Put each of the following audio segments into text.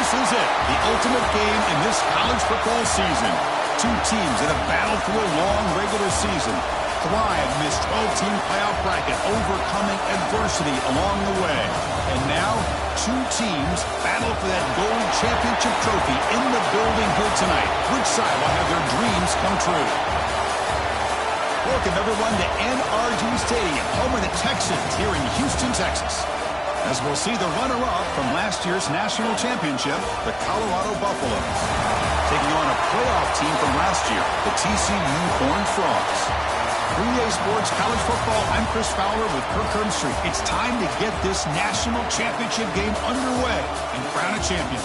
This is it, the ultimate game in this college football season. Two teams that have battled through a long regular season, thrive in this 12-team playoff bracket, overcoming adversity along the way. And now, two teams battle for that gold championship trophy in the building here tonight. Which side will have their dreams come true? Welcome, everyone, to NRG Stadium, home of the Texans here in Houston, Texas. As we'll see the runner-up from last year's national championship, the Colorado Buffaloes, taking on a playoff team from last year, the TCU Horned Frogs. 3A Sports College Football, I'm Chris Fowler with Kirk Herbstreit. It's time to get this national championship game underway and crown a champion.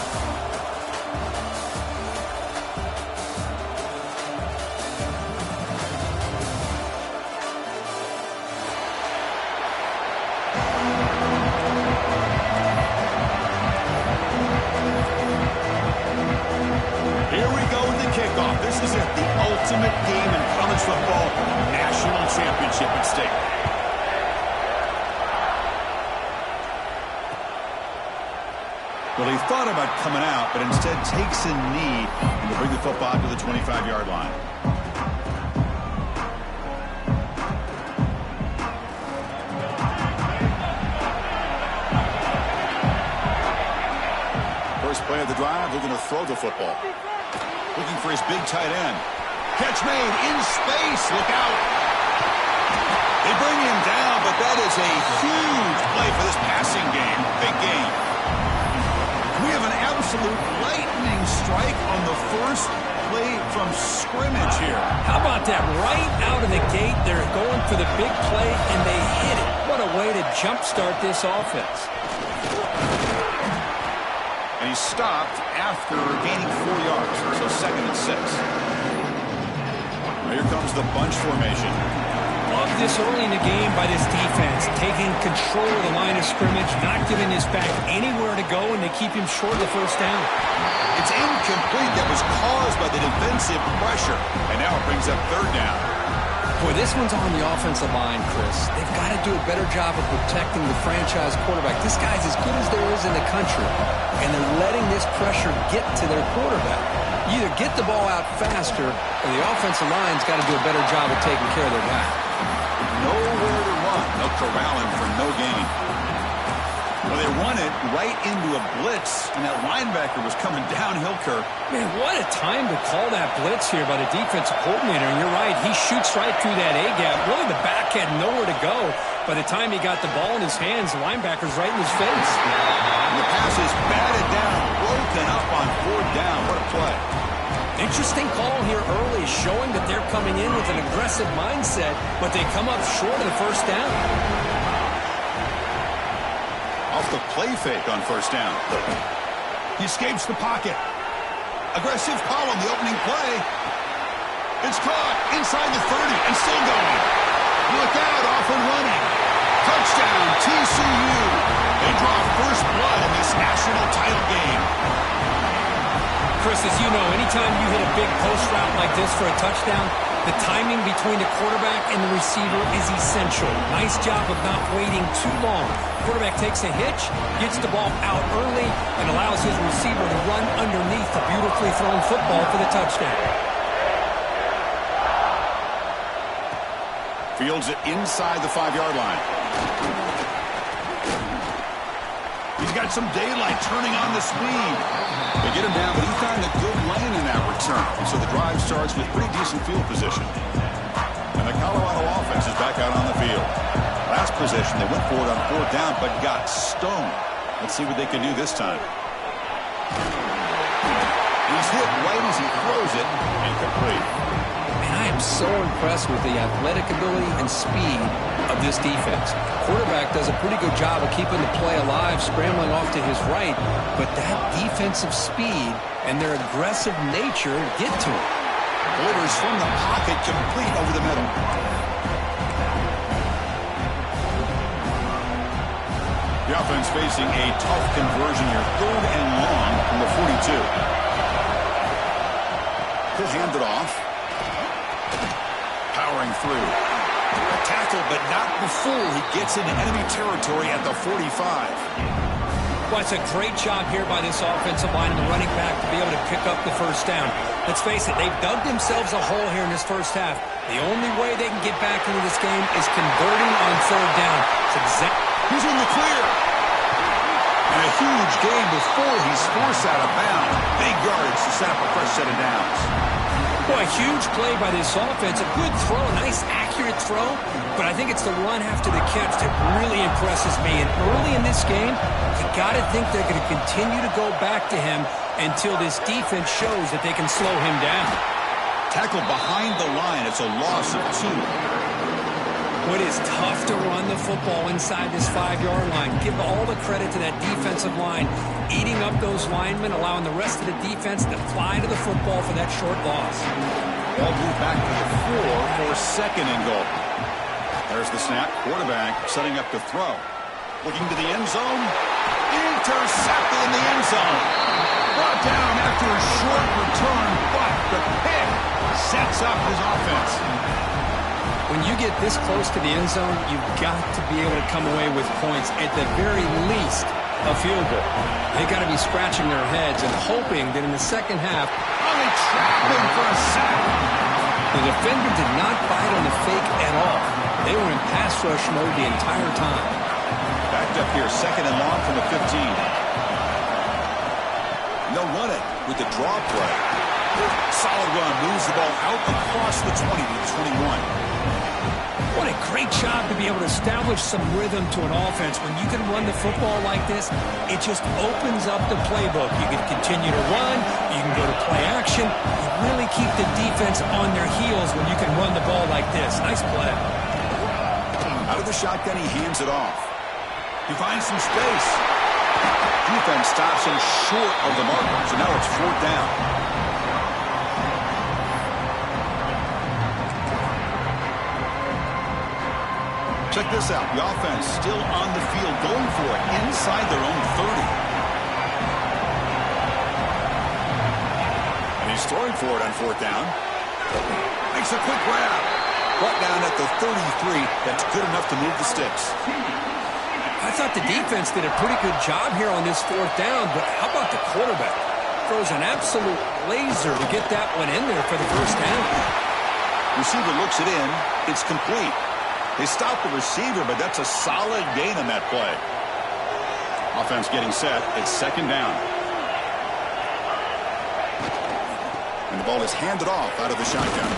Here we go with the kickoff. This is it, the ultimate game in college football, national championship at stake. Well, he thought about coming out, but instead takes a knee and will bring the football to the 25-yard line. First play of the drive, they're going to throw the football. Looking for his big tight end. Catch made in space. Look out. They bring him down, but that is a huge play for this passing game. Big game. We have an absolute lightning strike on the first play from scrimmage here. How about that? Right out of the gate, they're going for the big play, and they hit it. What a way to jumpstart this offense. And he stopped after gaining 4 yards, so 2nd and 6. Here comes the bunch formation. Love this early in the game by this defense, taking control of the line of scrimmage, not giving his back anywhere to go, and they keep him short of the first down. It's incomplete. That was caused by the defensive pressure, and now it brings up 3rd down. Boy, this one's on the offensive line, Chris. They've got to do a better job of protecting the franchise quarterback. This guy's as good as there is in the country, and they're letting this pressure get to their quarterback. You either get the ball out faster, or the offensive line's got to do a better job of taking care of their guy. Nowhere to run. They'll corral him for no gain. Well, they run it right into a blitz, and that linebacker was coming downhill, Kirk. Man, what a time to call that blitz here by the defensive coordinator. And you're right, he shoots right through that A-gap. Really, the back had nowhere to go. By the time he got the ball in his hands, the linebacker's right in his face. And the pass is batted down, broken up on 4th down. What a play. Interesting call here early, showing that they're coming in with an aggressive mindset, but they come up short of the first down. Off the play fake on 1st down. He escapes the pocket. Aggressive call on the opening play. It's caught inside the 30 and still going. Look out, off and running. Touchdown, TCU. They draw first blood in this national title game. Chris, as you know, anytime you hit a big post route like this for a touchdown, the timing between the quarterback and the receiver is essential. Nice job of not waiting too long. Quarterback takes a hitch, gets the ball out early, and allows his receiver to run underneath the beautifully thrown football for the touchdown. Fields it inside the 5-yard line. He's got some daylight turning on the speed. They get him down, but he found a good lane in that return. And so the drive starts with pretty decent field position. And the Colorado offense is back out on the field. Last possession, they went for it on 4th down, but got stoned. Let's see what they can do this time. He's hit right as he throws it, incomplete. Man, I am so impressed with the athletic ability and speed of this defense. Quarterback does a pretty good job of keeping the play alive, scrambling off to his right, but that defensive speed and their aggressive nature get to him. Delivers from the pocket, complete over the middle. The offense facing a tough conversion here. 3rd and long from the 42. He'll hand it off. Powering through. A tackle, but not before he gets into enemy territory at the 45. Well, it's a great job here by this offensive line and the running back to be able to pick up the first down. Let's face it, they've dug themselves a hole here in this first half. The only way they can get back into this game is converting on third down. He's in the clear. And a huge gain before he's forced out of bounds. Big yardage to set up a fresh set of downs. Boy, a huge play by this offense. A good throw, a nice accurate throw. But I think it's the run after the catch that really impresses me. And early in this game, you got to think they're going to continue to go back to him until this defense shows that they can slow him down. Tackled behind the line. It's a loss of 2. It is tough to run the football inside this 5-yard line. Give all the credit to that defensive line, eating up those linemen, allowing the rest of the defense to fly to the football for that short loss. Ball moved back to the 4 for second and goal. There's the snap. Quarterback setting up to throw. Looking to the end zone. Intercepted in the end zone. Brought down after a short return, but the pick sets up his offense. When you get this close to the end zone, you've got to be able to come away with points. At the very least, a field goal. They got to be scratching their heads and hoping that in the second half, they trap him for a sack. The defender did not bite on the fake at all. They were in pass rush mode the entire time. Backed up here, second and long from the 15. And they'll run it with the draw play. Solid run, moves the ball out across the 20 to the 21. What a great job to be able to establish some rhythm to an offense. When you can run the football like this, it just opens up the playbook. You can continue to run. You can go to play action. You really keep the defense on their heels when you can run the ball like this. Nice play. Out of the shotgun, he hands it off. He finds some space. Defense stops him short of the marker, so now it's 4th down. Check this out. The offense still on the field, going for it inside their own 30. And he's throwing for it on 4th down. Makes a quick grab. Brought down at the 33. That's good enough to move the sticks. I thought the defense did a pretty good job here on this 4th down, but how about the quarterback? Throws an absolute laser to get that one in there for the first down. Receiver looks it in. It's complete. They stop the receiver, but that's a solid gain on that play. Offense getting set. It's 2nd down. And the ball is handed off out of the shotgun.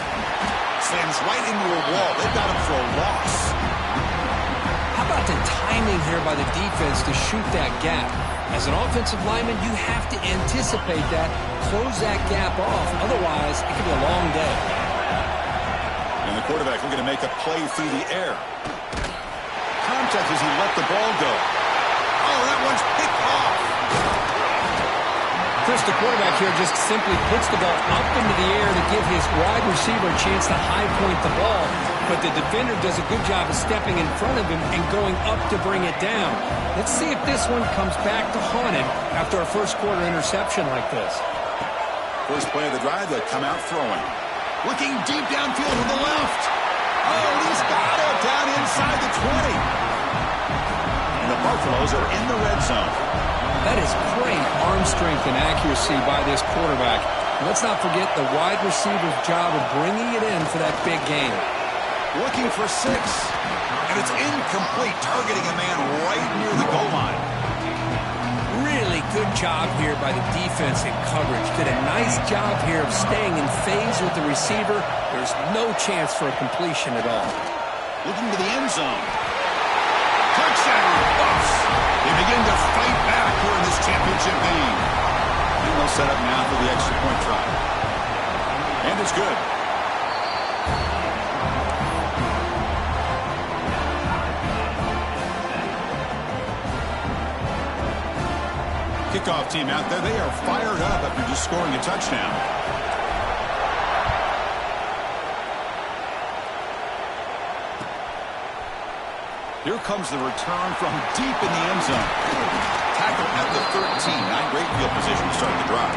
Slams right into a wall. They've got him for a loss. How about the timing here by the defense to shoot that gap? As an offensive lineman, you have to anticipate that, close that gap off. Otherwise, it could be a long day. And the quarterback looking to make a play through the air. Contact as he let the ball go. Oh, that one's picked off. Chris, the quarterback here just simply puts the ball up into the air to give his wide receiver a chance to high point the ball. But the defender does a good job of stepping in front of him and going up to bring it down. Let's see if this one comes back to haunt him after a first-quarter interception like this. First play of the drive, they come out throwing. Looking deep downfield to the left. Oh, he's got it down inside the 20. And the Buffaloes are in the red zone. That is great arm strength and accuracy by this quarterback. And let's not forget the wide receiver's job of bringing it in for that big gain. Looking for 6. And it's incomplete, targeting a man right near the goal line. Really good job here by the defense in coverage. Did a nice job here of staying in phase with the receiver. There's no chance for a completion at all. Looking to the end zone. Touchdown, Buffs. They begin to fight back here in this championship game. And they'll set up now for the extra point try. And it's good. Kickoff team out there. They are fired up after just scoring a touchdown. Here comes the return from deep in the end zone. Tackle at the 13. Not great field position to start the drive.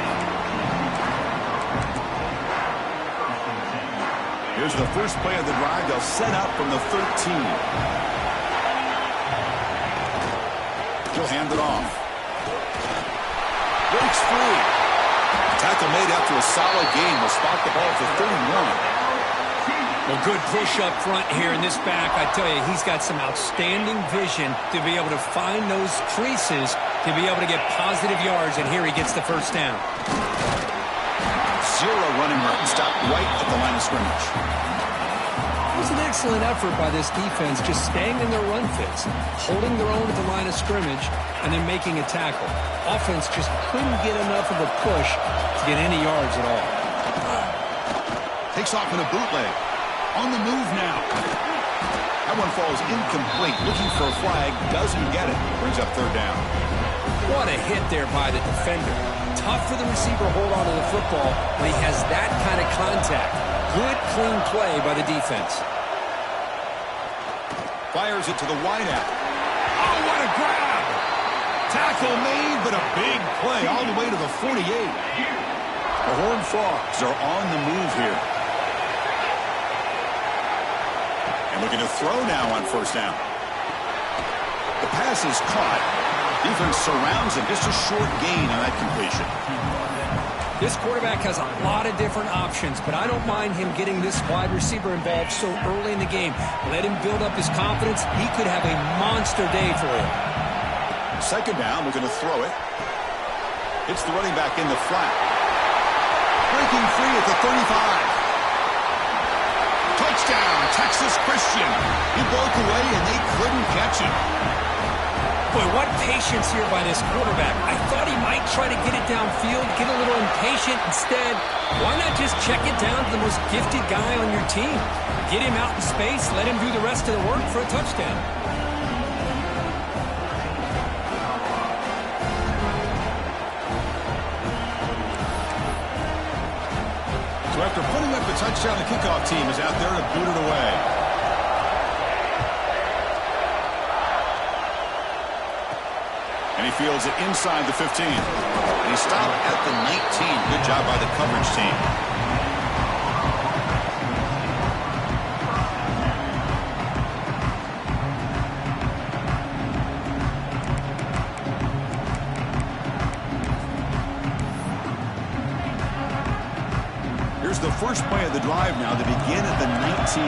Here's the first play of the drive. They'll set up from the 13. He'll hand it off. breaks free. Tackle made after a solid gain will spot the ball for 31. Well, good push up front here in this back. I tell you, he's got some outstanding vision to be able to find those creases to be able to get positive yards, and here he gets the first down. Zero running room, stopped right at the line of scrimmage. It was an excellent effort by this defense, just staying in their run fits, holding their own at the line of scrimmage, and then making a tackle. Offense just couldn't get enough of a push to get any yards at all. Takes off in a bootleg. On the move now. That one falls incomplete. Looking for a flag. Doesn't get it. Brings up third down. What a hit there by the defender. Tough for the receiver to hold on to the football when he has that kind of contact. Good, clean play by the defense. Fires it to the wideout. Oh, what a grab! Tackle made, but a big play all the way to the 48. The Horned Frogs are on the move here. And looking to throw now on first down. The pass is caught. Defense surrounds him. Just a short gain on that completion. This quarterback has a lot of different options, but I don't mind him getting this wide receiver involved so early in the game. Let him build up his confidence. He could have a monster day for him. Second down, looking to throw it. It's the running back in the flat. Breaking free at the 35. Touchdown, Texas Christian. He broke away and they couldn't catch him. Boy, what patience here by this quarterback. I thought he might try to get it downfield, get a little impatient. Instead, why not just check it down to the most gifted guy on your team? Get him out in space, let him do the rest of the work for a touchdown. So after putting up a touchdown, the kickoff team is out there to boot it away. And he fields it inside the 15. And he stopped at the 19. Good job by the coverage team. Here's the first play of the drive now to begin at the 19.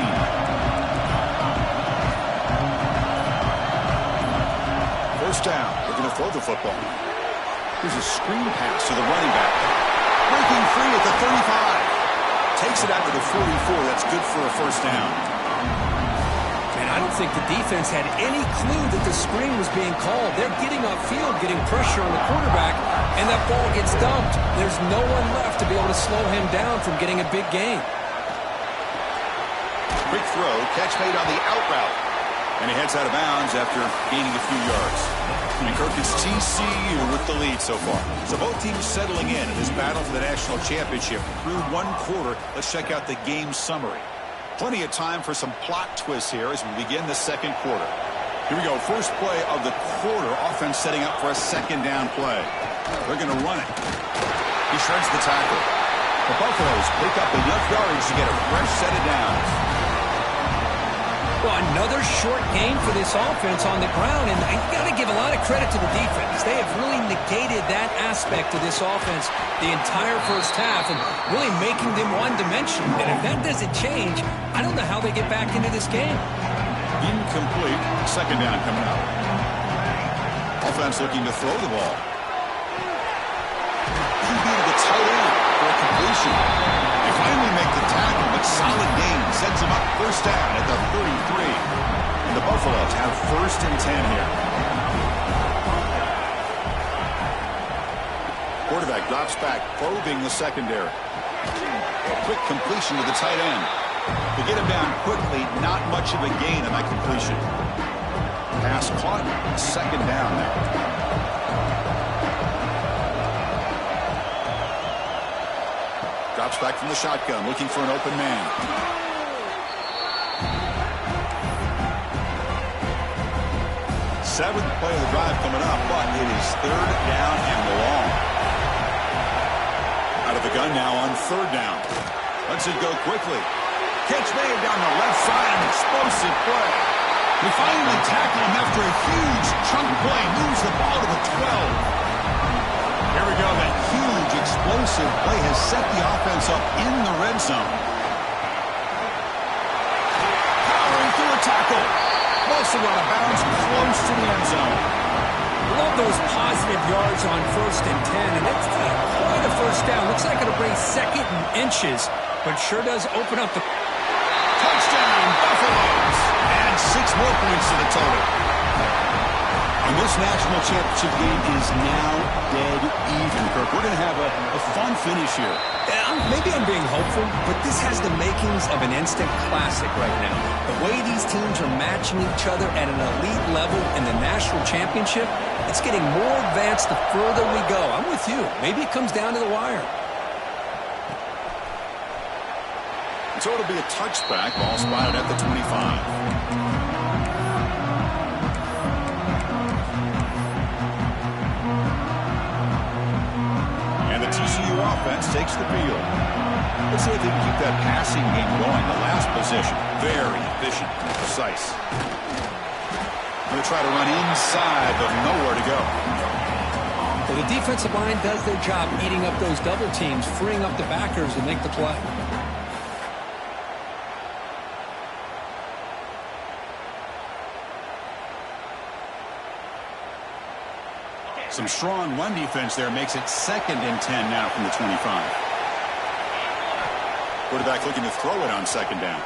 First down. They're going to throw the football. Here's a screen pass to the running back. Breaking free at the 35. Takes it out to the 44. That's good for a first down. And I don't think the defense had any clue that the screen was being called. They're getting upfield, getting pressure on the quarterback, and that ball gets dumped. There's no one left to be able to slow him down from getting a big gain. Quick throw. Catch made on the out route. And he heads out of bounds after gaining a few yards. And Kirk, it's TCU with the lead so far. So both teams settling in this battle for the national championship through one quarter. Let's check out the game summary. Plenty of time for some plot twists here as we begin the second quarter. Here we go. First play of the quarter. Offense setting up for a second down play. They're going to run it. He shreds the tackle. The Buffaloes pick up enough yards to get a fresh set of downs. Well, another short gain for this offense on the ground, and you got to give a lot of credit to the defense. They have really negated that aspect of this offense the entire first half and really making them one-dimensional. And if that doesn't change, I don't know how they get back into this game. Incomplete. Second down coming up. Offense looking to throw the ball. QB to the tight end for a completion. They finally make the tackle, but solid gain sets them up first down at the 33. And the Buffaloes have first and 10 here. Quarterback drops back, probing the secondary. A quick completion to the tight end. To get him down quickly, not much of a gain on that completion. Pass caught, second down now. Drops back from the shotgun, looking for an open man. Seventh play of the drive coming up, but it is third down and long. Out of the gun now on third down. Lets it go quickly. Catch made down the left side, an explosive play. We finally tackle him after a huge chunk play. Moves the ball to the 12. Here we go. That huge, explosive play has set the offense up in the red zone. Powering through a tackle. Mostly out of bounds, close to the end zone. Love those positive yards on 1st and 10, and it's not quite a first down. Looks like it'll bring 2nd and inches, but sure does open up the... Touchdown, Buffaloes! And 6 more points to the total. And this national championship game is now dead even, Kirk. We're going to have a fun finish here. Maybe I'm being hopeful, but this has the makings of an instant classic right now. The way these teams are matching each other at an elite level in the national championship, it's getting more advanced the further we go. I'm with you. Maybe it comes down to the wire. So it'll be a touchback. Ball spotted at the 25. TCU offense takes the field. Let's see if they can keep that passing game going. The last possession, very efficient and precise. Going to try to run inside, but nowhere to go. Well, the defensive line does their job eating up those double teams, freeing up the backers to make the play. Some strong run defense there makes it 2nd and 10 now from the 25. Quarterback looking to throw it on 2nd down.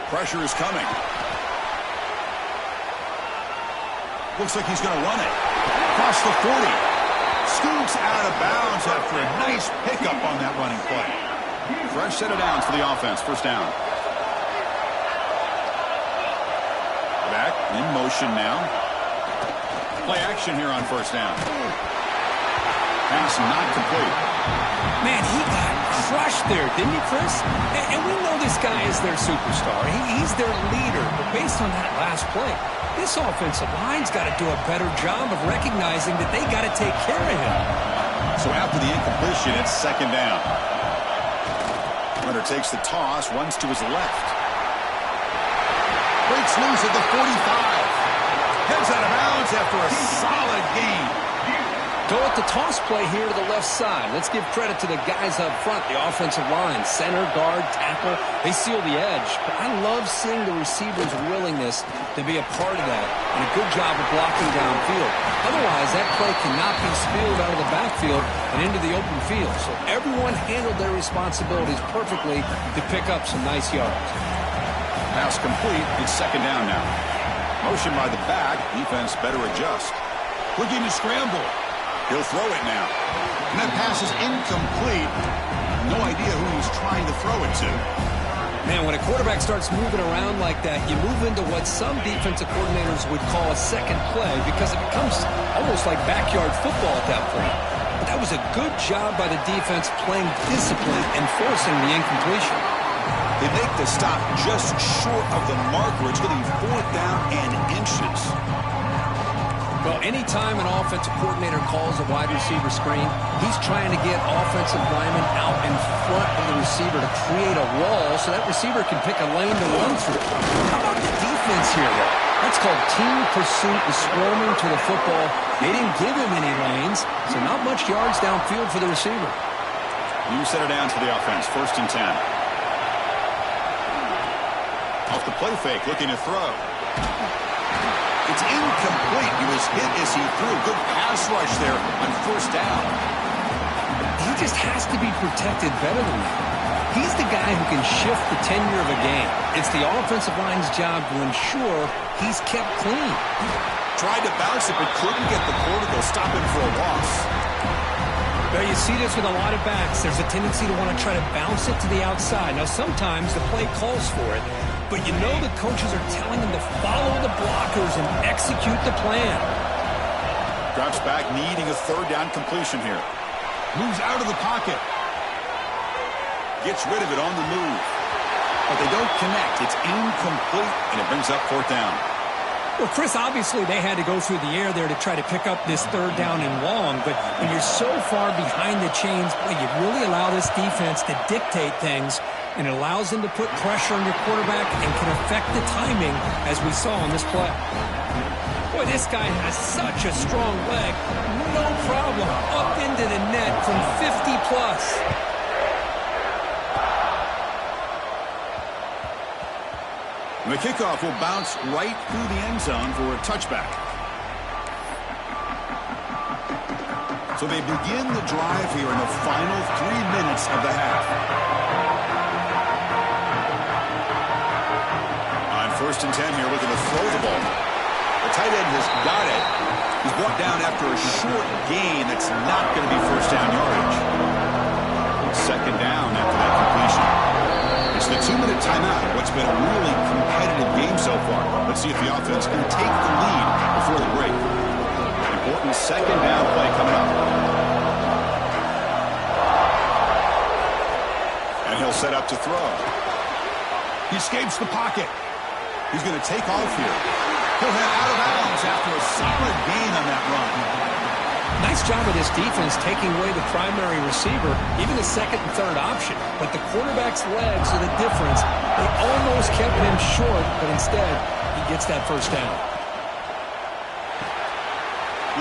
Pressure is coming. Looks like he's going to run it. Across the 40. Scoots out of bounds after a nice pickup on that running play. Fresh set of downs for the offense. 1st down. Back in motion now. Play action here on 1st down. Pass not complete. Man, he got crushed there, didn't he, Chris? And we know this guy is their superstar. He's their leader. But based on that last play, this offensive line's got to do a better job of recognizing that they got to take care of him. So after the incompletion, it's 2nd down. Runner takes the toss, runs to his left. Breaks loose at the 45. Heads out of bounds after a solid gain. Go at the toss play here to the left side. Let's give credit to the guys up front, the offensive line, center, guard, tackle. They seal the edge. But I love seeing the receivers' willingness to be a part of that and a good job of blocking downfield. Otherwise, that play cannot be spilled out of the backfield and into the open field. So everyone handled their responsibilities perfectly to pick up some nice yards. Pass complete. It's 2nd down now. Motion by the back. Defense better adjust. Looking to scramble. He'll throw it now. And that pass is incomplete. No idea who he's trying to throw it to. Man, when a quarterback starts moving around like that, you move into what some defensive coordinators would call a second play because it becomes almost like backyard football at that point. But that was a good job by the defense playing discipline and forcing the incompletion. They make the stop just short of the marker. It's going to be 4th down and inches. Well, anytime an offensive coordinator calls a wide receiver screen, he's trying to get offensive linemen out in front of the receiver to create a wall so that receiver can pick a lane to run through. How about the defense here, though? That's called team pursuit and swarming to the football. They didn't give him any lanes, so not much yards downfield for the receiver. New set of downs for the offense. 1st and 10. Off the play fake, looking to throw. It's incomplete. He was hit as he threw. Good pass rush there on 1st down. He just has to be protected better than that. He's the guy who can shift the tenure of a game. It's the offensive line's job to ensure he's kept clean. Tried to bounce it, but couldn't get the corner to stop him for a loss. Well, you see this with a lot of backs. There's a tendency to want to try to bounce it to the outside. Now, sometimes the play calls for it, but you know the coaches are telling them to follow the blockers and execute the plan. Drops back, needing a 3rd down completion here. Moves out of the pocket. Gets rid of it on the move. But they don't connect. It's incomplete, and it brings up 4th down. Well, Chris, obviously they had to go through the air there to try to pick up this 3rd down and long, but when you're so far behind the chains, boy, you really allow this defense to dictate things, and it allows them to put pressure on your quarterback and can affect the timing, as we saw on this play. Boy, this guy has such a strong leg. No problem. Up into the net from 50+. The kickoff will bounce right through the end zone for a touchback. So they begin the drive here in the final 3 minutes of the half. On 1st and 10 here, looking to throw the ball. The tight end has got it. He's brought down after a short gain that's not going to be first down yardage. 2nd down after that completion. It's the 2-minute timeout. What's been a really competitive game so far. Let's see if the offense can take the lead before the break. Important 2nd down play coming up. And he'll set up to throw. He escapes the pocket. He's going to take off here. He'll head out of bounds after a solid gain on that run. Nice job of this defense taking away the primary receiver, even the 2nd and 3rd option. But the quarterback's legs are the difference. They almost kept him short, but instead, he gets that first down.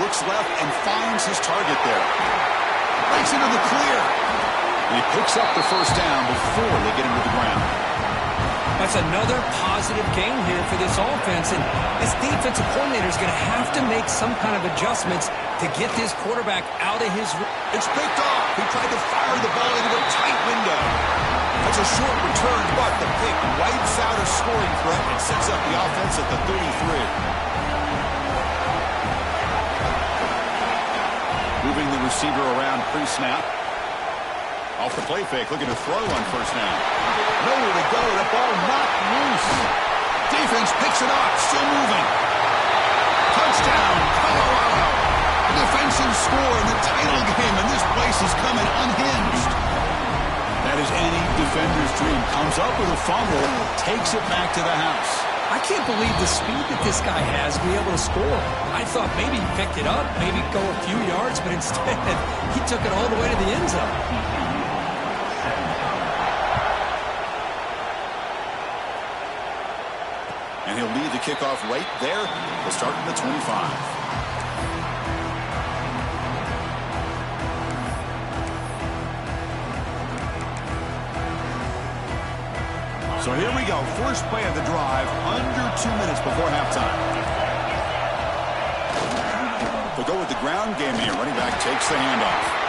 Looks left and finds his target there. Breaks into the clear. And he picks up the first down before they get him to the ground. That's another positive game here for this offense, and this defensive coordinator is going to have to make some kind of adjustments to get this quarterback out of his... It's picked off. He tried to fire the ball into a tight window. That's a short return, but the pick wipes out a scoring threat and sets up the offense at the 33. Moving the receiver around pre-snap. Off the play fake, looking to throw on 1st down. Nowhere to go, the ball knocked loose. Defense picks it up, still moving. Touchdown, Colorado. A defensive score in the title game, and this place is coming unhinged. That is any defender's dream. Comes up with a fumble, takes it back to the house. I can't believe the speed that this guy has to be able to score. I thought maybe he picked it up, maybe go a few yards, but instead he took it all the way to the end zone. And he'll lead the kickoff right there. He'll start at the 25. So here we go. First play of the drive, under 2 minutes before halftime. We'll go with the ground game here. Running back takes the handoff.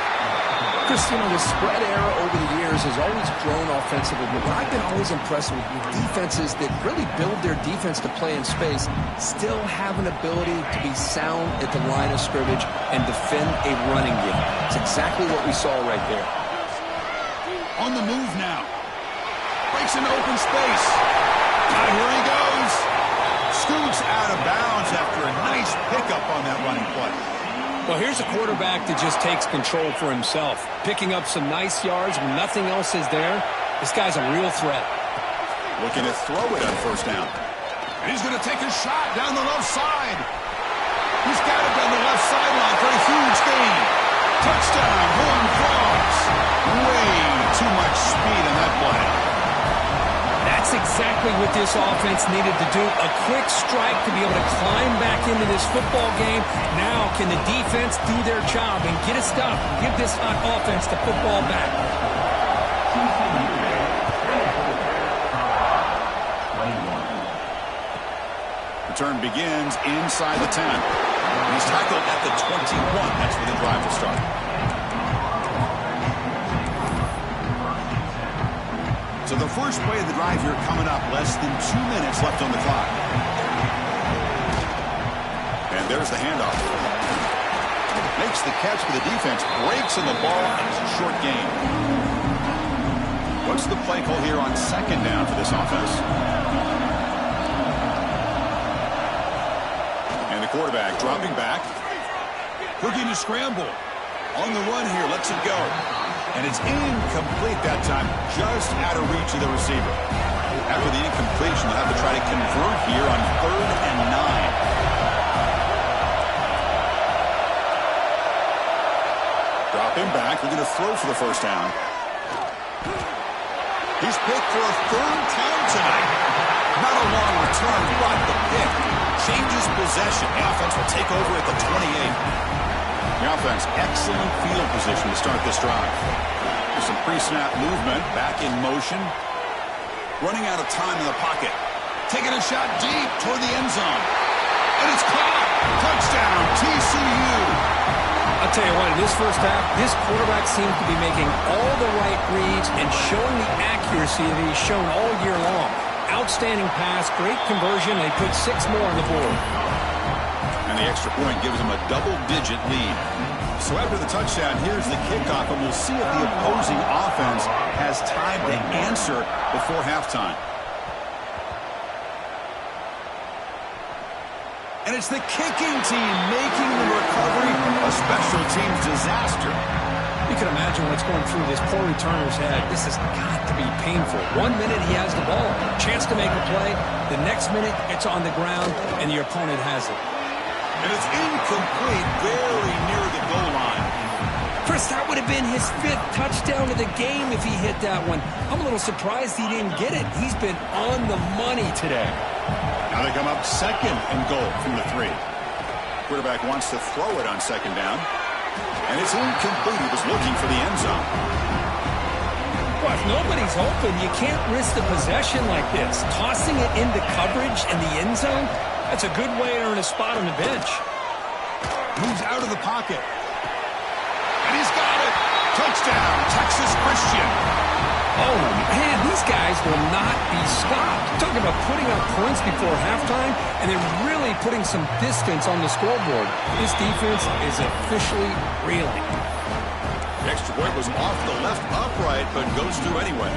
Chris, you know, the spread era over the years has always grown offensively, but what I've been always impressed with defenses that really build their defense to play in space still have an ability to be sound at the line of scrimmage and defend a running game. It's exactly what we saw right there. On the move now. Breaks into open space. And here he goes. Scoots out of bounds after a nice pickup on that running play. Well, here's a quarterback that just takes control for himself, picking up some nice yards when nothing else is there. This guy's a real threat. Looking to throw it on 1st down. And he's going to take a shot down the left side. He's got it down the left sideline for a huge gain. Touchdown, Horned Frogs. Way too much speed in that play. That's exactly what this offense needed to do. A quick strike to be able to climb back into this football game. Now can the defense do their job and get a stop, give this hot offense the football back. Return begins inside the 10. And he's tackled at the 21. That's where the drive will start. So the first play of the drive here coming up. Less than 2 minutes left on the clock. And there's the handoff. Makes the catch for the defense. Breaks on the ball, and it's a short gain. What's the play call here on 2nd down for this offense? And the quarterback dropping back. Looking to scramble. On the run here, lets it go. And it's incomplete that time, just out of reach of the receiver. After the incompletion, they'll have to try to convert here on 3rd and 9. Dropping back, looking to throw for the first down. He's picked for a 3rd time tonight. Not a long return, but the pick changes possession. The offense will take over at the 28. The offense, excellent field position to start this drive. There's some pre-snap movement, back in motion. Running out of time in the pocket. Taking a shot deep toward the end zone. And it's caught. Touchdown, TCU. I'll tell you what, in this first half, this quarterback seems to be making all the right reads and showing the accuracy that he's shown all year long. Outstanding pass, great conversion, and he put 6 more on the board. And the extra point gives him a double-digit lead. So after the touchdown, here's the kickoff, and we'll see if the opposing offense has time to answer before halftime. And it's the kicking team making the recovery a special teams disaster. You can imagine what's going through this poor returner's head. This has got to be painful. 1 minute he has the ball, chance to make a play. The next minute it's on the ground and the opponent has it. And it's incomplete, very near the goal line. Chris, that would have been his 5th touchdown of the game if he hit that one. I'm a little surprised he didn't get it. He's been on the money today. Now they come up 2nd and goal from the 3. Quarterback wants to throw it on 2nd down. And it's incomplete. He was looking for the end zone. Well, if nobody's open, you can't risk the possession like this. Tossing it into coverage in the end zone, that's a good way to earn a spot on the bench. Moves out of the pocket. And he's got it. Touchdown, Texas Christian. Oh, man, these guys will not be stopped. Talking about putting up points before halftime and then really putting some distance on the scoreboard. This defense is officially reeling. The extra point was off the left upright, but goes through anyway.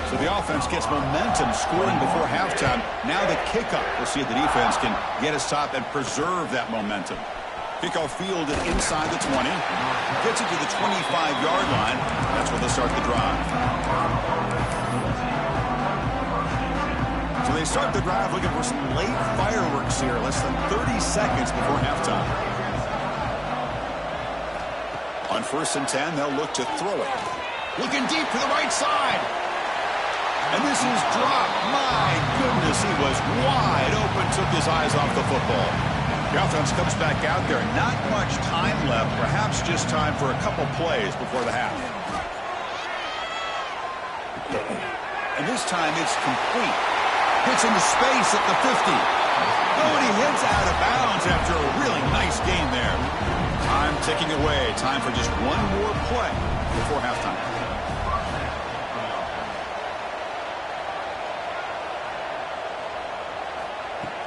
So the offense gets momentum scoring before halftime. Now the kickoff. We'll see if the defense can get a stop and preserve that momentum. Kickoff fielded inside the 20. Gets it to the 25-yard line. That's where they'll start the drive. So they start the drive looking for some late fireworks here. Less than 30 seconds before halftime. On 1st and 10, they'll look to throw it. Looking deep to the right side. And this is dropped. My goodness, he was wide open. Took his eyes off the football. The offense comes back out there. Not much time left. Perhaps just time for a couple plays before the half. And this time it's complete. Hits into space at the 50. Oh, and he hits out of bounds after a really nice gain there. Time ticking away. Time for just one more play before halftime.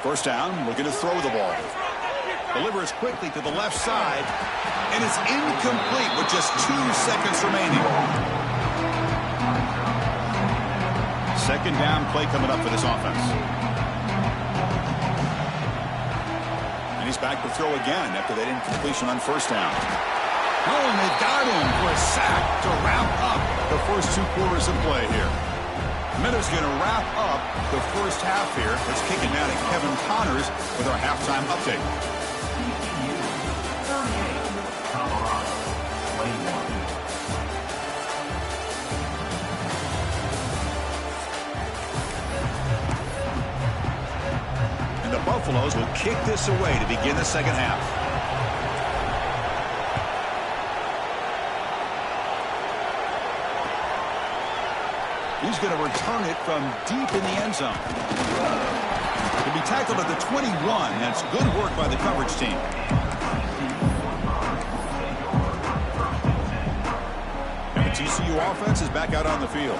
First down, looking to throw the ball. Delivers quickly to the left side, and it's incomplete with just 2 seconds remaining. 2nd down play coming up for this offense. And he's back to throw again after that incompletion on 1st down. Oh, and they got him for a sack to wrap up the first 2 quarters of play here. Minutes going to wrap up the first half here. Let's kick it now to Kevin Connors with our halftime update. And the Buffaloes will kick this away to begin the second half. He's going to return it from deep in the end zone. He'll be tackled at the 21. That's good work by the coverage team. And the TCU offense is back out on the field.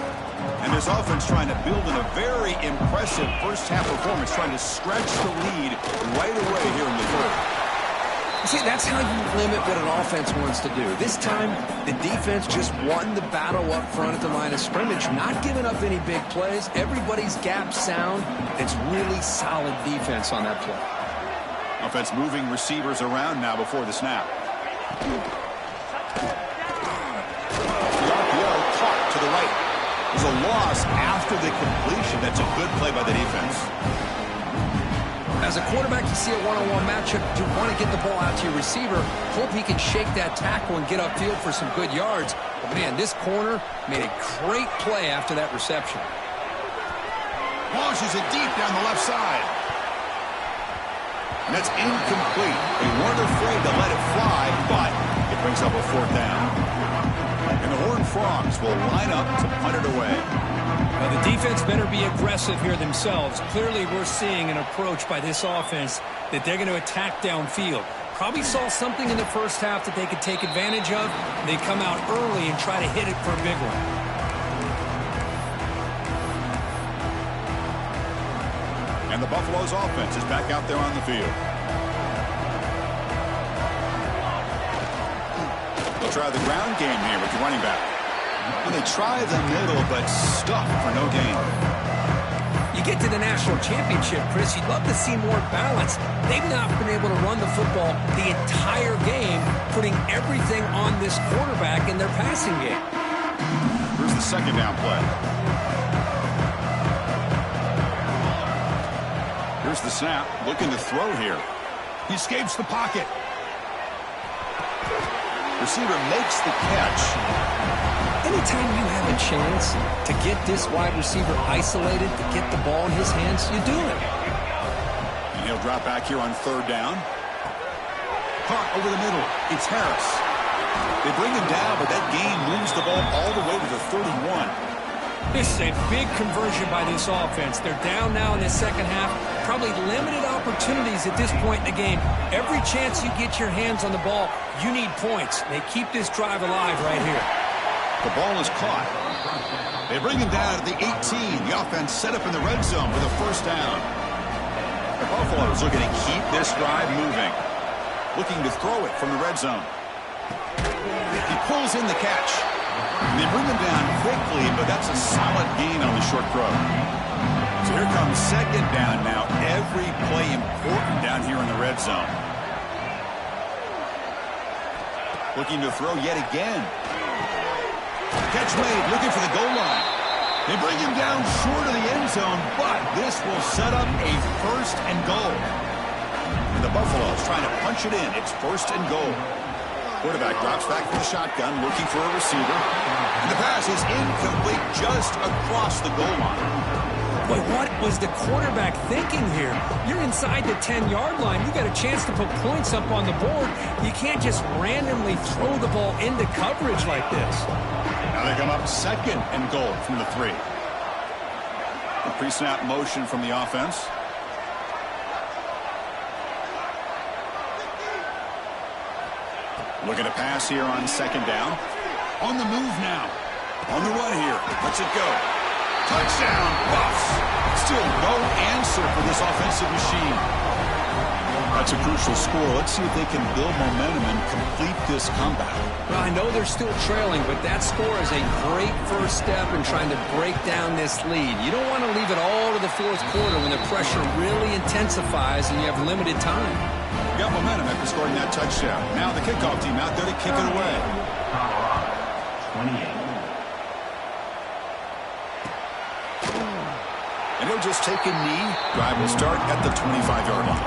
And this offense trying to build in a very impressive first half performance, trying to stretch the lead right away here in the 3rd. See, that's how you limit what an offense wants to do. This time, the defense just won the battle up front at the line of scrimmage, not giving up any big plays. Everybody's gap sound. It's really solid defense on that play. Offense moving receivers around now before the snap. The RPO caught to the right. There's a loss after the completion. That's a good play by the defense. As a quarterback, you see a one-on-one matchup. You want to get the ball out to your receiver. Hope he can shake that tackle and get upfield for some good yards. But, man, this corner made a great play after that reception. Launches it deep down the left side. And that's incomplete. They weren't afraid to let it fly, but it brings up a 4th down. And the Horned Frogs will line up to punt it away. Well, the defense better be aggressive here themselves. Clearly, we're seeing an approach by this offense that they're going to attack downfield. Probably saw something in the first half that they could take advantage of. They come out early and try to hit it for a big one. And the Buffalo's offense is back out there on the field. They'll try the ground game here with the running back. And they try the middle, but stuck for no gain. You get to the national championship, Chris, you'd love to see more balance. They've not been able to run the football the entire game, putting everything on this quarterback in their passing game. Here's the 2nd down play. Here's the snap, looking to throw here. He escapes the pocket. Receiver makes the catch. Anytime you have a chance to get this wide receiver isolated, to get the ball in his hands, you do it. And he'll drop back here on 3rd down. Caught over the middle. It's Harris. They bring him down, but that gain moves the ball all the way to the 31. This is a big conversion by this offense. They're down now in the second half. Probably limited opportunities at this point in the game. Every chance you get your hands on the ball, you need points. They keep this drive alive right here. The ball is caught. They bring him down at the 18. The offense set up in the red zone with a 1st down. The Buffaloes looking to keep this drive moving. Looking to throw it from the red zone. He pulls in the catch. And they bring him down quickly, but that's a solid gain on the short throw. So here comes 2nd down now. Every play important down here in the red zone. Looking to throw yet again. Catch made, looking for the goal line. They bring him down short of the end zone, but this will set up a 1st and goal. And the Buffaloes trying to punch it in. It's 1st and goal. Quarterback drops back from the shotgun, looking for a receiver. And the pass is incomplete just across the goal line. But what was the quarterback thinking here? You're inside the 10-yard line. You got a chance to put points up on the board. You can't just randomly throw the ball into coverage like this. Now they come up 2nd and goal from the 3. The pre-snap motion from the offense. Looking to pass here on 2nd down. On the move now. On the run here. Lets it go. Touchdown, Buffs. Still no answer for this offensive machine. That's a crucial score. Let's see if they can build momentum and complete this comeback. Well, I know they're still trailing, but that score is a great first step in trying to break down this lead. You don't want to leave it all to the 4th quarter when the pressure really intensifies and you have limited time. Got momentum after scoring that touchdown. Now the kickoff team out there to kick it away. 28. And he'll just take a knee. Drive will start at the 25-yard line.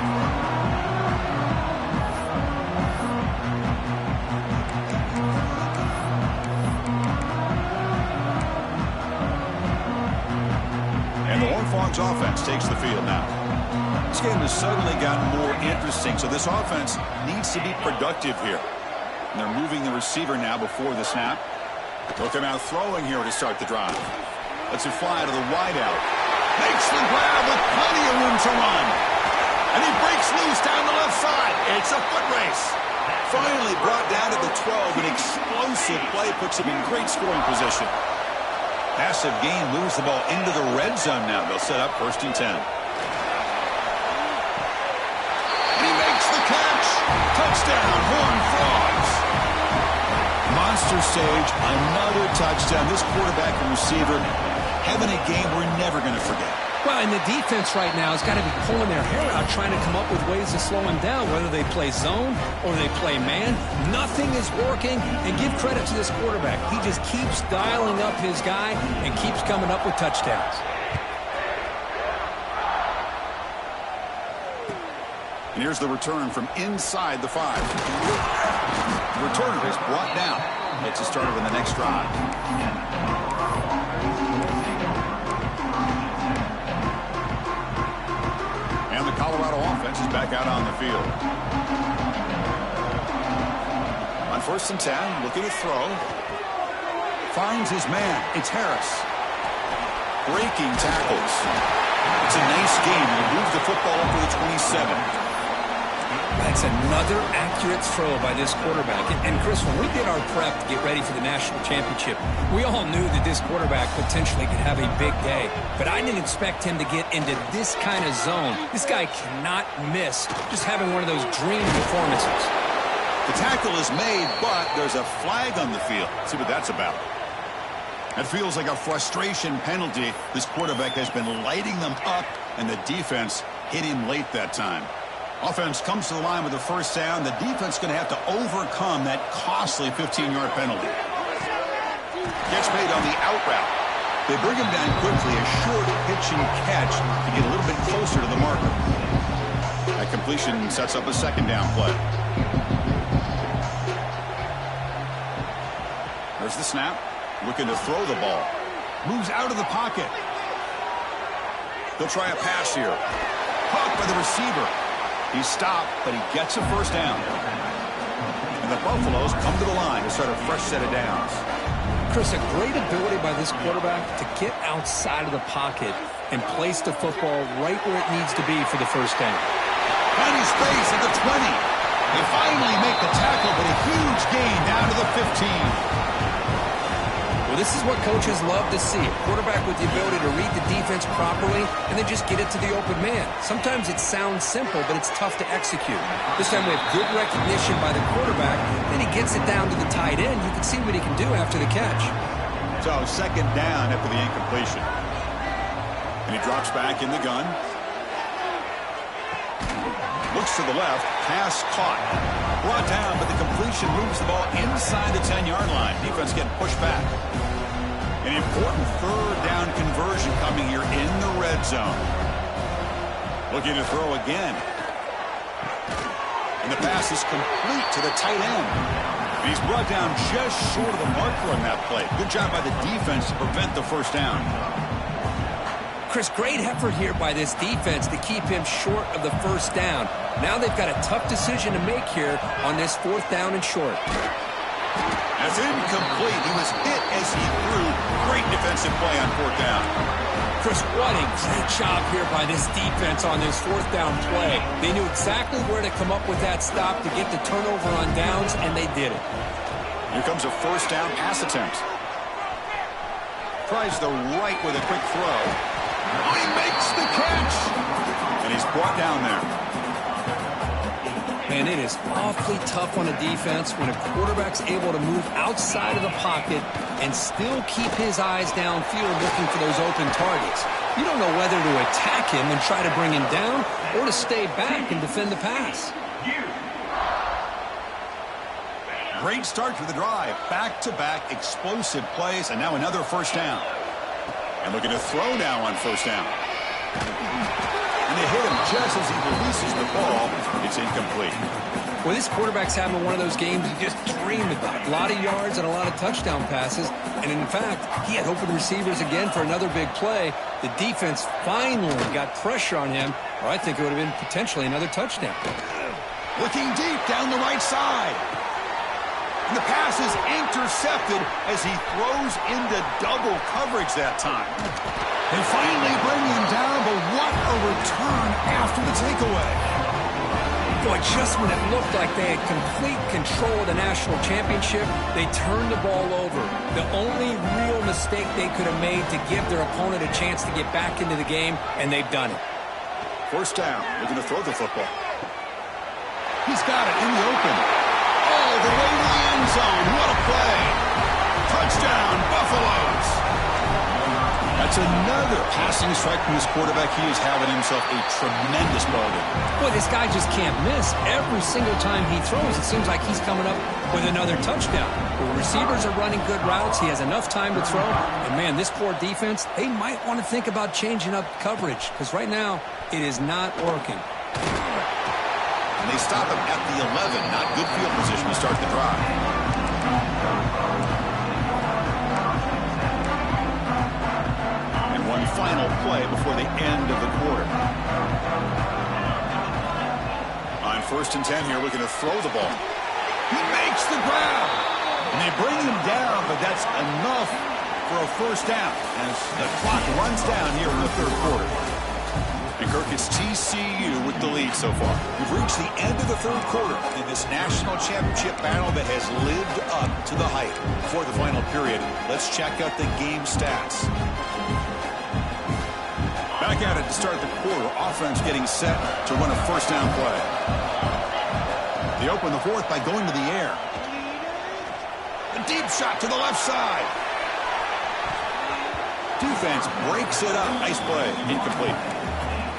And the Horned Frogs offense takes the field now. This game has suddenly gotten more interesting, so this offense needs to be productive here. And they're moving the receiver now before the snap. They'll come out throwing here to start the drive. Lets it fly to the wideout. Makes the grab with plenty of room to run. And he breaks loose down the left side. It's a foot race. Finally brought down to the 12. An explosive play puts him in great scoring position. Passive gain moves the ball into the red zone now. They'll set up 1st and 10. And he makes the catch. Touchdown, Horned Frogs. Monster stage, another touchdown. This quarterback and receiver having a game we're never going to forget. Well, and the defense right now has got to be pulling their hair out, trying to come up with ways to slow him down, whether they play zone or they play man. Nothing is working, and give credit to this quarterback. He just keeps dialing up his guy and keeps coming up with touchdowns. And here's the return from inside the 5. The returner is brought down. Gets it started on the next drive. And the Colorado offense is back out on the field. On 1st and 10, looking to throw. Finds his man. It's Harris. Breaking tackles. It's a nice game. He moves the football up to the 27. That's another accurate throw by this quarterback. And Chris, when we did our prep to get ready for the national championship, we all knew that this quarterback potentially could have a big day. But I didn't expect him to get into this kind of zone. This guy cannot miss just having one of those dream performances. The tackle is made, but there's a flag on the field. Let's see what that's about. That feels like a frustration penalty. This quarterback has been lighting them up, and the defense hit him late that time. Offense comes to the line with a 1st down. The defense is going to have to overcome that costly 15-yard penalty. Gets made on the out route. They bring him down quickly, a short pitch and catch to get a little bit closer to the marker. That completion sets up a 2nd down play. There's the snap. Looking to throw the ball. Moves out of the pocket. They'll try a pass here. Caught by the receiver. He's stopped, but he gets a 1st down. And the Buffaloes come to the line to start a fresh set of downs. Chris, a great ability by this quarterback to get outside of the pocket and place the football right where it needs to be for the 1st down. Plenty space at the 20. They finally make the tackle, but a huge gain down to the 15. Well, this is what coaches love to see. A quarterback with the ability to read the defense properly and then just get it to the open man. Sometimes it sounds simple, but it's tough to execute. This time we have good recognition by the quarterback. Then he gets it down to the tight end. You can see what he can do after the catch. So 2nd down after the incompletion. And he drops back in the gun. Looks to the left. Pass caught. Brought down, but the completion moves the ball inside the 10-yard line. Defense getting pushed back. An important 3rd down conversion coming here in the red zone. Looking to throw again. And the pass is complete to the tight end. And he's brought down just short of the marker on that play. Good job by the defense to prevent the 1st down. Chris, great effort here by this defense to keep him short of the 1st down. Now they've got a tough decision to make here on this 4th down and short. That's incomplete. He was hit as he threw. Great defensive play on 4th down. Chris, what a great job here by this defense on this 4th down play. They knew exactly where to come up with that stop to get the turnover on downs, and they did it. Here comes a 1st down pass attempt. Tries the right with a quick throw. Oh, he makes the catch! And he's brought down there. Man, it is awfully tough on a defense when a quarterback's able to move outside of the pocket and still keep his eyes downfield looking for those open targets. You don't know whether to attack him and try to bring him down or to stay back and defend the pass. Great start to the drive. Back-to-back explosive plays, and now another 1st down. And looking to throw now on 1st down. And they hit him just as he releases the ball. It's incomplete. Well, this quarterback's having one of those games you just dreamed about. A lot of yards and a lot of touchdown passes. And in fact, he had open receivers again for another big play. The defense finally got pressure on him, or I think it would have been potentially another touchdown. Looking deep down the right side. And the pass is intercepted as he throws into double coverage that time. They finally bring him down, but what a return after the takeaway. Boy, just when it looked like they had complete control of the national championship, they turned the ball over. The only real mistake they could have made to give their opponent a chance to get back into the game, and they've done it. 1st down. They're going to throw the football. He's got it in the open. All the way to the end zone. What a play. Touchdown, Buffaloes. That's another passing strike from this quarterback. He is having himself a tremendous ball game. Boy, this guy just can't miss. Every single time he throws, it seems like he's coming up with another touchdown. The receivers are running good routes. He has enough time to throw. And, man, this poor defense, they might want to think about changing up coverage because right now it is not working. And they stop him at the 11. Not good field position to start the drive. One final play before the end of the quarter. First and 10 here, looking to throw the ball. He makes the grab. And they bring him down, but that's enough for a first down as the clock runs down here in the third quarter. And Kirk, it's TCU with the lead so far. We've reached the end of the third quarter in this national championship battle that has lived up to the hype. Before the final period, let's check out the game stats. Back at it to start the quarter. Offense getting set to run a first down play. They open the fourth by going to the air. A deep shot to the left side. Defense breaks it up. Nice play. Incomplete.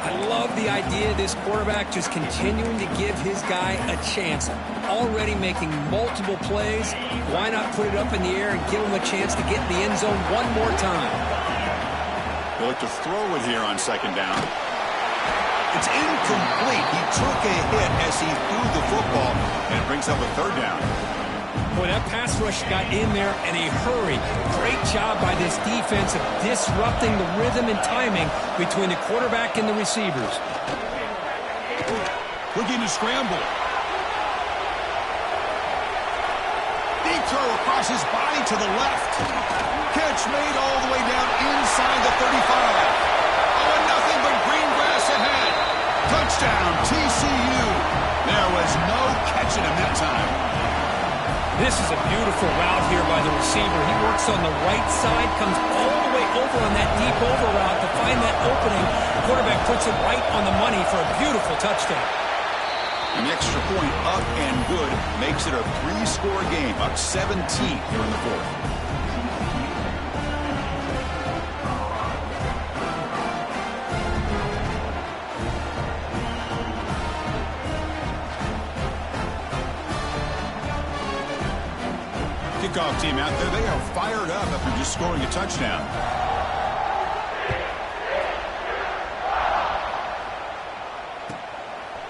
I love the idea of this quarterback just continuing to give his guy a chance. Already making multiple plays. Why not put it up in the air and give him a chance to get in the end zone one more time? They look to throw it here on second down. It's incomplete. He took a hit as he threw the football, and it brings up a third down. Boy, that pass rush got in there in a hurry. Great job by this defense of disrupting the rhythm and timing between the quarterback and the receivers. Looking to scramble. Deep throw across his body to the left. Catch made all the way down inside the 35. Oh, and nothing but green grass ahead. Touchdown, TCU. There was no catching him that time. This is a beautiful route here by the receiver. He works on the right side, comes all the way over on that deep over route to find that opening. The quarterback puts it right on the money for a beautiful touchdown. An extra point up and good makes it a three-score game, up 17 here in the fourth. Kickoff team out there, they are fired up after just scoring a touchdown.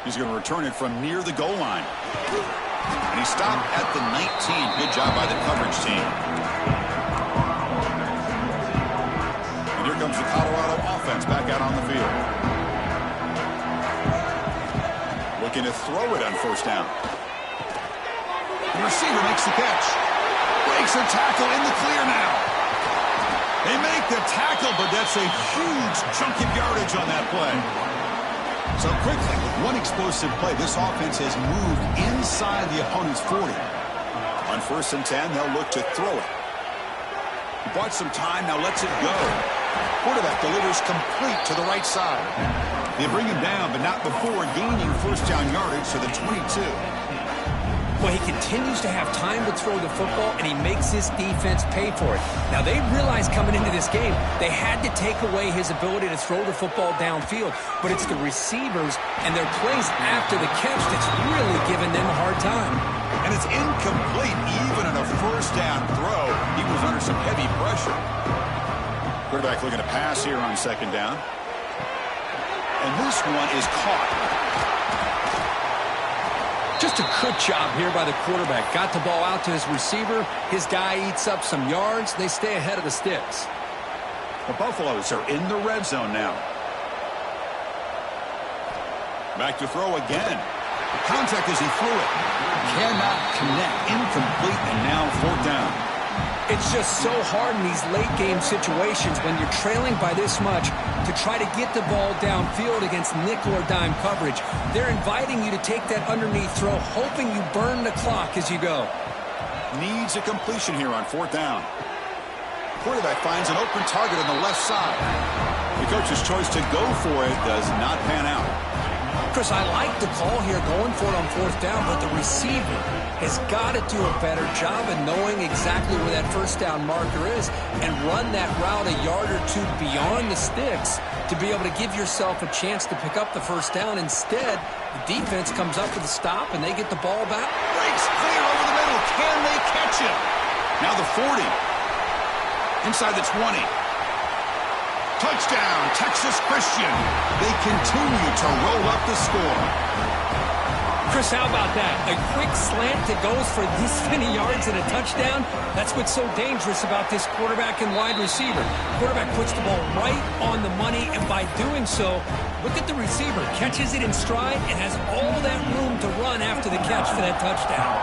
He's going to return it from near the goal line. And he stopped at the 19. Good job by the coverage team. And here comes the Colorado offense back out on the field. Looking to throw it on first down. The receiver makes the catch. Breaks a tackle in the clear now. They make the tackle, but that's a huge chunk of yardage on that play. So quickly, with one explosive play, this offense has moved inside the opponent's 40. On first and 10, they'll look to throw it. He bought some time, now lets it go. Quarterback delivers complete to the right side. They bring him down, but not before gaining first down yardage to the 22. Well, he continues to have time to throw the football, and he makes his defense pay for it. Now, they realized coming into this game they had to take away his ability to throw the football downfield, but it's the receivers and their plays after the catch that's really giving them a hard time. And it's incomplete even on a first down throw. He was under some heavy pressure. Quarterback looking to pass here on second down. And this one is caught. Just a good job here by the quarterback. Got the ball out to his receiver. His guy eats up some yards. They stay ahead of the sticks. The Buffaloes are in the red zone now. Back to throw again. Contact as he threw it. Cannot connect. Incomplete, and now fourth down. It's just so hard in these late game situations when you're trailing by this much to try to get the ball downfield against nickel or dime coverage. They're inviting you to take that underneath throw, hoping you burn the clock as you go. Needs a completion here on fourth down. Quarterback finds an open target on the left side. The coach's choice to go for it does not pan out. Chris, I like the call here going for it on fourth down, but the receiver has got to do a better job of knowing exactly where that first down marker is and run that route a yard or two beyond the sticks to be able to give yourself a chance to pick up the first down. Instead, the defense comes up with a stop and they get the ball back. Breaks clear over the middle. Can they catch him? Now the 40. Inside the 20. Touchdown, Texas Christian. They continue to roll up the score. Chris, how about that? A quick slant that goes for this many yards and a touchdown. That's what's so dangerous about this quarterback and wide receiver. Quarterback puts the ball right on the money, and by doing so, look at the receiver. Catches it in stride and has all that room to run after the catch for that touchdown.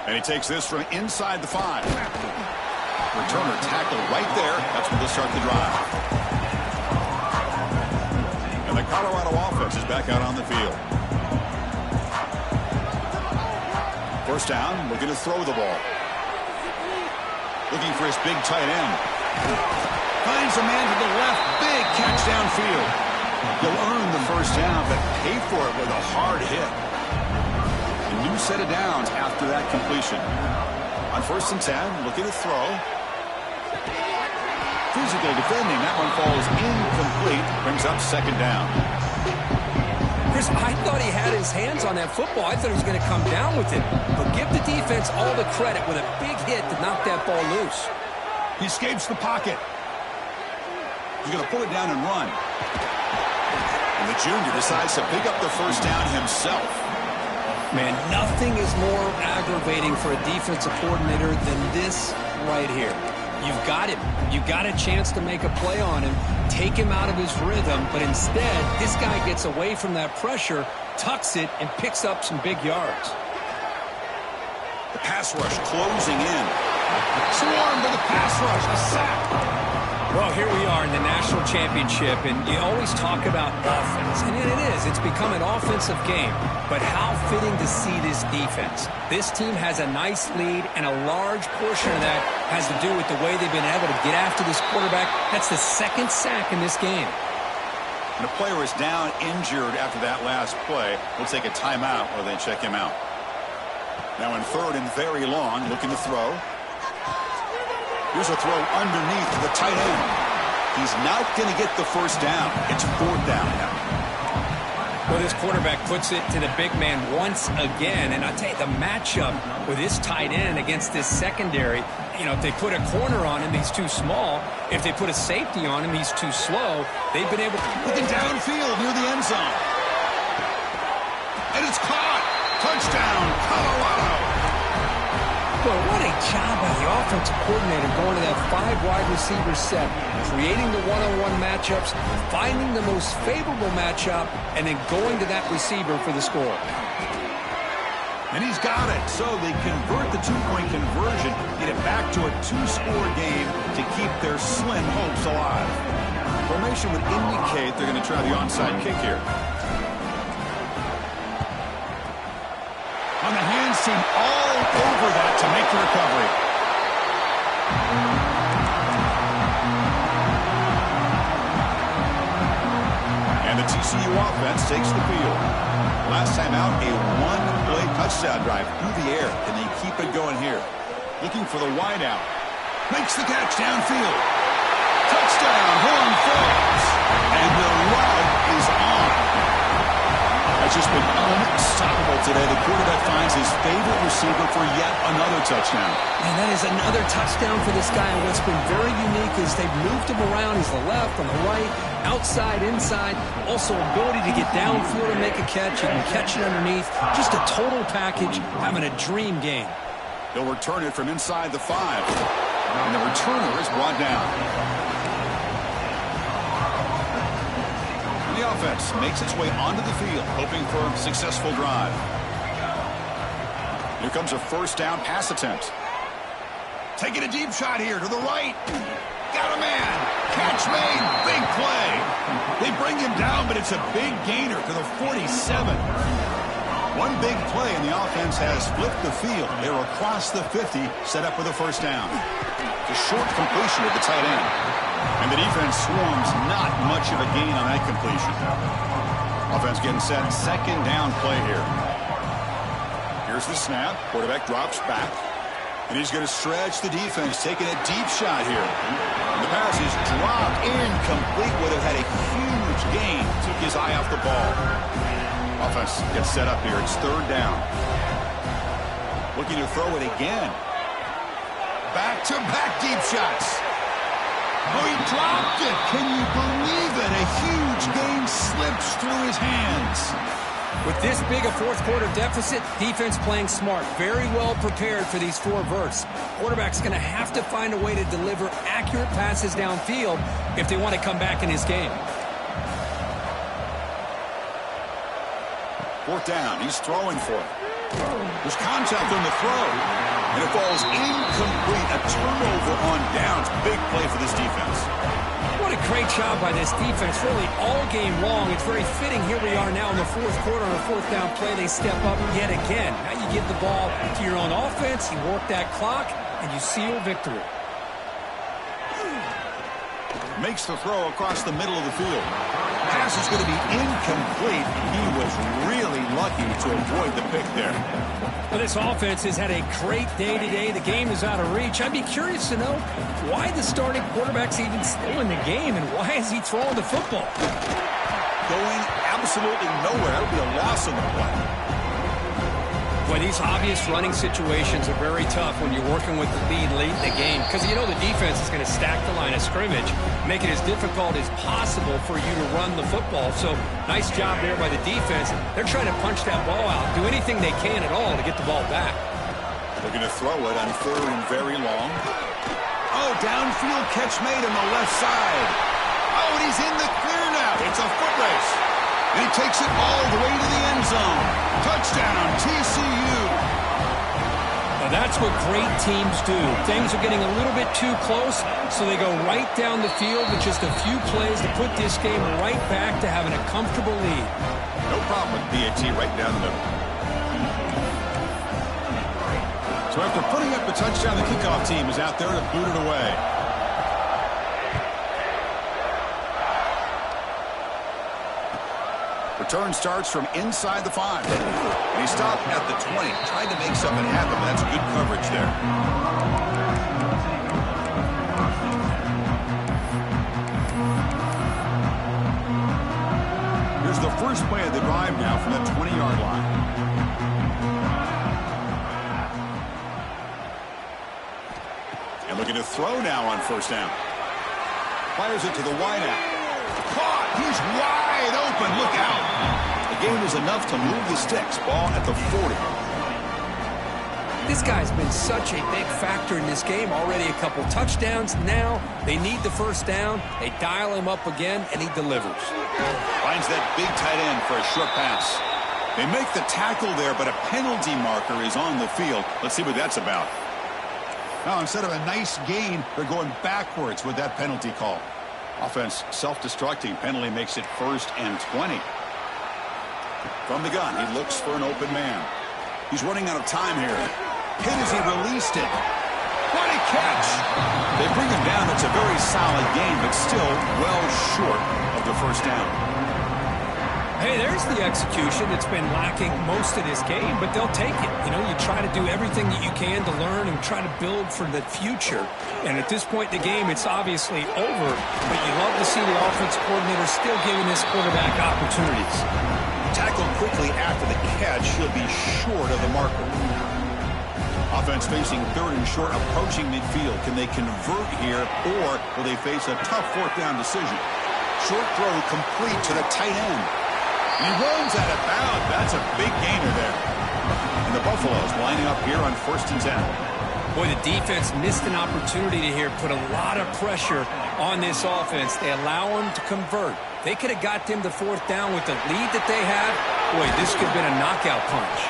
And he takes this from inside the 5. Returner tackled right there. That's when they'll start the drive. And the Colorado offense is back out on the field. First down, looking to throw the ball. Looking for his big tight end. Finds a man to the left. Big catch downfield. He'll earn the first down, but pay for it with a hard hit. A new set of downs after that completion. On 1st and 10, looking to throw. Physical defending. That one falls incomplete. Brings up 2nd down. Chris, I thought he had his hands on that football. I thought he was going to come down with it. But give the defense all the credit with a big hit to knock that ball loose. He escapes the pocket. He's going to pull it down and run. And the junior decides to pick up the first down himself. Man, nothing is more aggravating for a defensive coordinator than this right here. You've got him. You've got a chance to make a play on him, take him out of his rhythm, but instead, this guy gets away from that pressure, tucks it, and picks up some big yards. The pass rush closing in. Swarmed with the pass rush, a sack. Well, here we are in the national championship, and you always talk about offense. And it is. It's become an offensive game. But how fitting to see this defense. This team has a nice lead, and a large portion of that has to do with the way they've been able to get after this quarterback. That's the 2nd sack in this game. When a player is down injured after that last play, we'll take a timeout while they check him out. Now in 3rd and very long, looking to throw. Here's a throw underneath to the tight end. He's not going to get the first down. It's 4th down now. Well, this quarterback puts it to the big man once again. And I'll tell you, the matchup with this tight end against this secondary, you know, if they put a corner on him, he's too small. If they put a safety on him, he's too slow. They've been able to... Looking downfield near the end zone. And it's caught. Touchdown, Colorado. Well, what a job by the offensive coordinator going to that 5 wide receiver set, creating the one-on-one matchups, finding the most favorable matchup, and then going to that receiver for the score. And he's got it. So they convert the 2-point conversion, get it back to a 2-score game to keep their slim hopes alive. Formation would indicate they're going to try the onside kick here. On the hands team, all over that to make the recovery. And the TCU offense takes the field. Last time out, a 1-play touchdown drive through the air. Can they keep it going here? Looking for the wideout. Makes the catch downfield. Touchdown, Horn falls. And the route is on. That's just been unstoppable today. The quarterback finds his favorite receiver for yet another touchdown. And that is another touchdown for this guy. And what's been very unique is they've moved him around. He's the left, on the right, outside, inside. Also ability to get downfield and make a catch. He can catch it underneath. Just a total package, having a dream game. They'll return it from inside the 5. And the returner is brought down. The offense makes its way onto the field, hoping for a successful drive. Here comes a 1st down pass attempt. Taking a deep shot here to the right. Got a man. Catch made. Big play. They bring him down, but it's a big gainer to the 47. One big play, and the offense has flipped the field. They're across the 50, set up with a 1st down. The short completion of the tight end. And the defense swarms, not much of a gain on that completion. Offense getting set, 2nd down play here. Here's the snap. Quarterback drops back. And he's going to stretch the defense, taking a deep shot here. And the pass is dropped incomplete. Would have had a huge gain. Took his eye off the ball. Offense gets set up here. It's 3rd down. Looking to throw it again. Back-to-back deep shots. Oh, he dropped it. Can you believe it? A huge slips through his hands. With this big a fourth quarter deficit, defense playing smart, very well prepared for these 4 verts. Quarterback's going to have to find a way to deliver accurate passes downfield if they want to come back in his game. Fourth down, he's throwing for it. There's contact on the throw, and it falls incomplete. A turnover on downs. Big play for this defense. What a great job by this defense, really all game long. It's very fitting. Here we are now in the fourth quarter on a fourth down play. They step up yet again. Now you give the ball to your own offense, you work that clock, and you seal victory. Makes the throw across the middle of the field. Pass is going to be incomplete. He was really lucky to avoid the pick there. Well, this offense has had a great day today. The game is out of reach. I'd be curious to know why the starting quarterback's even still in the game, and why is he throwing the football? Going absolutely nowhere. That'll be a loss on the play. Boy, these obvious running situations are very tough when you're working with the lead late in the game, because you know the defense is going to stack the line of scrimmage, make it as difficult as possible for you to run the football. So nice job there by the defense. They're trying to punch that ball out, do anything they can at all to get the ball back. They're going to throw it on 3rd and very long. Oh, downfield catch made on the left side. Oh, and he's in the clear now. It's a foot race. And he takes it all the way to the end zone. Touchdown, TCU. Now that's what great teams do. Things are getting a little bit too close, so they go right down the field with just a few plays to put this game right back to having a comfortable lead. No problem with BAT right down the middle. So after putting up the touchdown, the kickoff team is out there to boot it away. Return starts from inside the 5. And he stopped at the 20. Tried to make something happen, but that's good coverage there. Here's the first play of the drive now from the 20-yard line. And looking to throw now on first down. Fires it to the wideout. Caught! He's wide open. Look out! The game is enough to move the sticks. Ball at the 40. This guy's been such a big factor in this game. Already a couple touchdowns. Now they need the first down. They dial him up again, and he delivers. Finds that big tight end for a short pass. They make the tackle there, but a penalty marker is on the field. Let's see what that's about. Now, instead of a nice gain, they're going backwards with that penalty call. Offense self-destructing. Penalty makes it 1st and 20. From the gun, he looks for an open man. He's running out of time here. Hit as he released it. What a catch! They bring him down. It's a very solid game, but still well short of the first down. Hey, there's the execution that's been lacking most of this game, but they'll take it. You know, you try to do everything that you can to learn and try to build for the future. And at this point in the game, it's obviously over, but you love to see the offense coordinator still giving this quarterback opportunities. Tackled quickly after the catch, he'll be short of the marker. Offense facing 3rd and short, approaching midfield. Can they convert here, or will they face a tough 4th down decision? Short throw complete to the tight end. And he runs out of bounds. That's a big gainer there. And the Buffaloes lining up here on 1st and 10. Boy, the defense missed an opportunity to here put a lot of pressure on this offense. They allow them to convert. They could have got them to 4th down with the lead that they have. Boy, this could have been a knockout punch.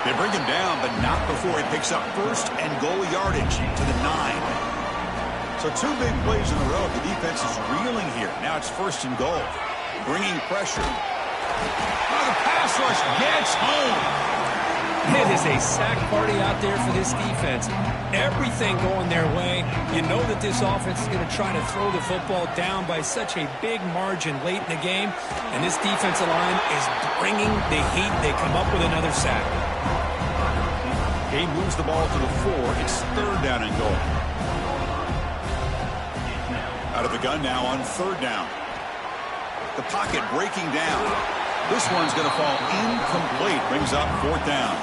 They bring him down, but not before he picks up 1st and goal yardage to the 9. So 2 big plays in a row. The defense is reeling here. Now it's 1st and goal. Bringing pressure. Oh, the pass rush gets home. It is a sack party out there for this defense. Everything going their way. You know that this offense is going to try to throw the football down by such a big margin late in the game. And this defensive line is bringing the heat. They come up with another sack. He moves the ball to the 4. It's 3rd down and goal. Out of the gun now on 3rd down. The pocket breaking down. This one's going to fall incomplete. Brings up 4th down.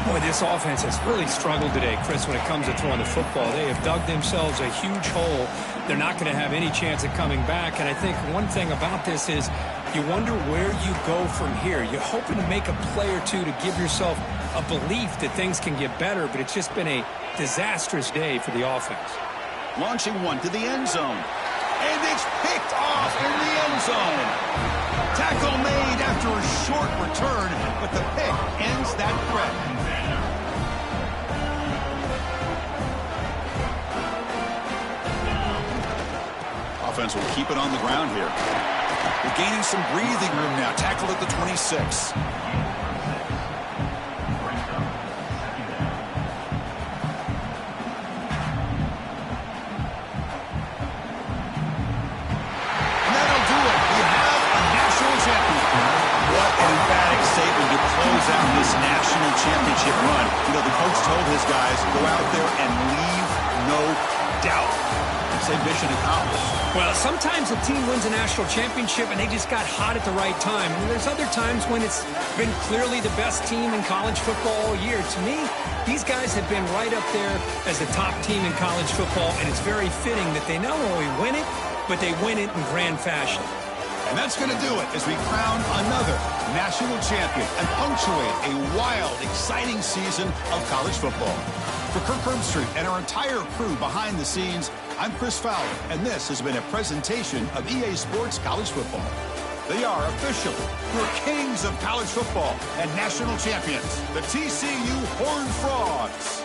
Boy, this offense has really struggled today, Chris, when it comes to throwing the football. They have dug themselves a huge hole. They're not going to have any chance of coming back. And I think one thing about this is you wonder where you go from here. You're hoping to make a play or two to give yourself a belief that things can get better, but it's just been a disastrous day for the offense. Launching one to the end zone. And it's picked off in the end zone. Tackle made after a short return, but the pick ends that threat. Offense will keep it on the ground here. We're gaining some breathing room now. Tackled at the 26. Out this national championship run. You know, the coach told his guys, go out there and leave no doubt. Say mission accomplished. Well, sometimes a team wins a national championship and they just got hot at the right time. And there's other times when it's been clearly the best team in college football all year. To me, these guys have been right up there as the top team in college football, and it's very fitting that they not only win it, but they win it in grand fashion. And that's going to do it as we crown another national champion and punctuate a wild, exciting season of college football. For Kirk Herbstreit and our entire crew behind the scenes, I'm Chris Fowler, and this has been a presentation of EA Sports College Football. They are officially your kings of college football and national champions, the TCU Horned Frogs.